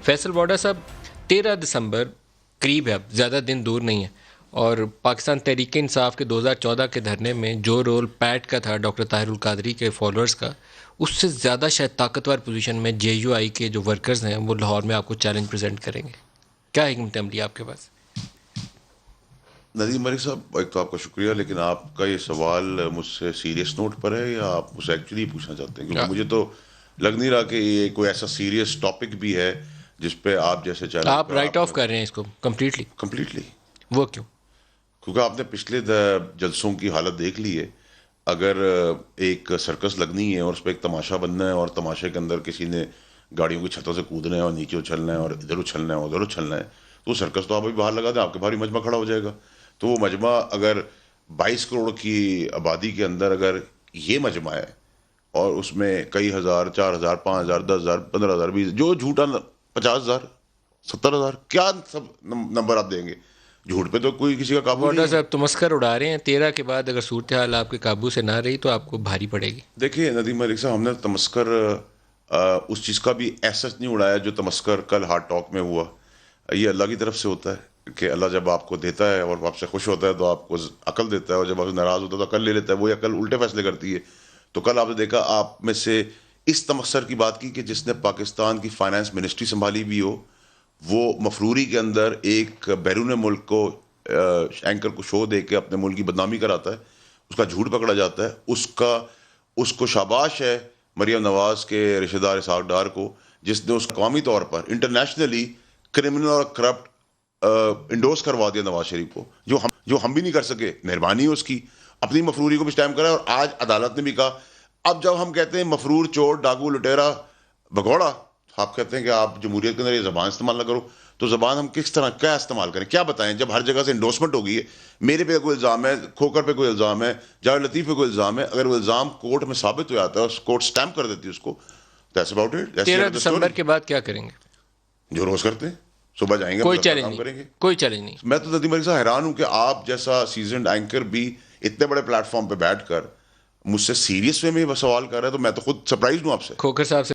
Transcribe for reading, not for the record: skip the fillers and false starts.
فیصل واڈا صاحب، 13 دسمبر قریب ہے، اب زیادہ دن دور نہیں ہے، اور پاکستان تحریک انصاف کے 2014 کے دھرنے میں جو رول پیٹ کا تھا، ڈاکٹر طاہر القادری کے فالوورز کا، اس سے زیادہ شاید طاقتور پوزیشن میں جے یو آئی کے جو ورکرز ہیں وہ لاہور میں آپ کو چیلنج پریزنٹ کریں گے. کیا حکمت عملی آپ کے پاس؟ ندیم ملک صاحب، ایک تو آپ کا شکریہ، لیکن آپ کا یہ سوال مجھ سے سیریس نوٹ پر ہے یا آپ مجھ سے ایکچولی پوچھنا چاہتے ہیں؟ کیونکہ مجھے تو لگ نہیں رہا کہ یہ کوئی ایسا سیریس ٹاپک بھی ہے جس پہ آپ جیسے چیلنج آپ رائٹ آف کر رہے ہیں اس کو کمپلیٹلی. وہ کیوں؟ کیونکہ آپ نے پچھلے جلسوں کی حالت دیکھ لی ہے. اگر ایک سرکس لگنی ہے اور اس پہ ایک تماشا بننا ہے اور تماشے کے اندر کسی نے گاڑیوں کی چھتوں سے کودنا ہے اور نیچے اچھلنا ہے اور ادھر اچھلنا ہے اور ادھر اچھلنا ہے، تو سرکس تو آپ ابھی باہر لگا دیں، آپ کے باہر ہی مجمع کھڑا ہو جائے گا. تو وہ مجمع اگر 22 کروڑ کی آبادی کے اندر اگر یہ مجمع ہے اور اس میں کئی ہزار، 4,000، 5,000، 10,000، 15,000، 20، جو جھوٹا 50,000، 70,000، کیا سب نمبر آپ دیں گے؟ جھوٹ پہ تو کوئی کسی کا قابو نہیں واڈا ہے. صاحب تمسکر اڑا رہے ہیں. 13 کے بعد اگر صورتحال آپ کے قابو سے نہ رہی تو آپ کو بھاری پڑے گی. دیکھیے ندیم ملک صاحب، ہم نے تمسکر اس چیز کا بھی ایسا نہیں اڑایا جو تمسکر کل ہارٹ ٹاک میں ہوا. یہ اللہ کی طرف سے ہوتا ہے کہ اللہ جب آپ کو دیتا ہے اور آپ سے خوش ہوتا ہے تو آپ کو عقل دیتا ہے، اور جب آپ سے ناراض ہوتا ہے تو عقل لے لیتا ہے. وہی عقل الٹے فیصلے کرتی ہے. تو کل آپ نے دیکھا، آپ میں سے اس تمسکر کی بات کی کہ جس نے پاکستان کی فائنانس منسٹری سنبھالی بھی ہو، وہ مفروری کے اندر ایک بیرون ملک کو اینکر کو شو دے کے اپنے ملک کی بدنامی کراتا ہے، اس کا جھوٹ پکڑا جاتا ہے. اس کو شاباش ہے مریم نواز کے رشتہ دار اسحاق ڈار کو، جس نے اس قومی طور پر انٹرنیشنلی کرمنل اور کرپٹ انڈورس کروا دیا نواز شریف کو، جو ہم بھی نہیں کر سکے. مہربانی ہے اس کی، اپنی مفروری کو بھی ٹائم کرا. اور آج عدالت نے بھی کہا، اب جب ہم کہتے ہیں مفرور، چور، ڈاکو، لٹیرا، بھگوڑا، آپ کہتے ہیں کہ آپ جمہوریت کے اندر یہ زبان استعمال نہ کرو، تو زبان ہم کس طرح کیا استعمال کریں؟ کیا بتائیں جب ہر جگہ سے انڈورسمنٹ ہو گئی ہے؟ میرے پہ کوئی الزام ہے، کھوکر پہ کوئی الزام ہے، جاوید لطیف پہ کوئی الزام ہے، اگر وہ الزام کورٹ میں ثابت ہو جاتا ہے اور کورٹ سٹیمپ کر دیتی ہے اس کو، دیٹس اباؤٹ اٹ. 13 دسمبر کے بعد کیا کریں گے؟ جو روز کرتے ہیں، صبح جائیں گے، کوئی اپنا چیلنج کام نہیں، کریں گے. کوئی چیلنج نہیں. میں تو ندیم علی صاحب حیران ہوں کہ آپ جیسا سیزنڈ اینکر بھی اتنے بڑے پلیٹ فارم پہ بیٹھ کر مجھ سے سیریس وے میں سوال کر رہا ہے، تو میں تو خود سرپرائز ہوں آپ سے. کھوکر صاحب سے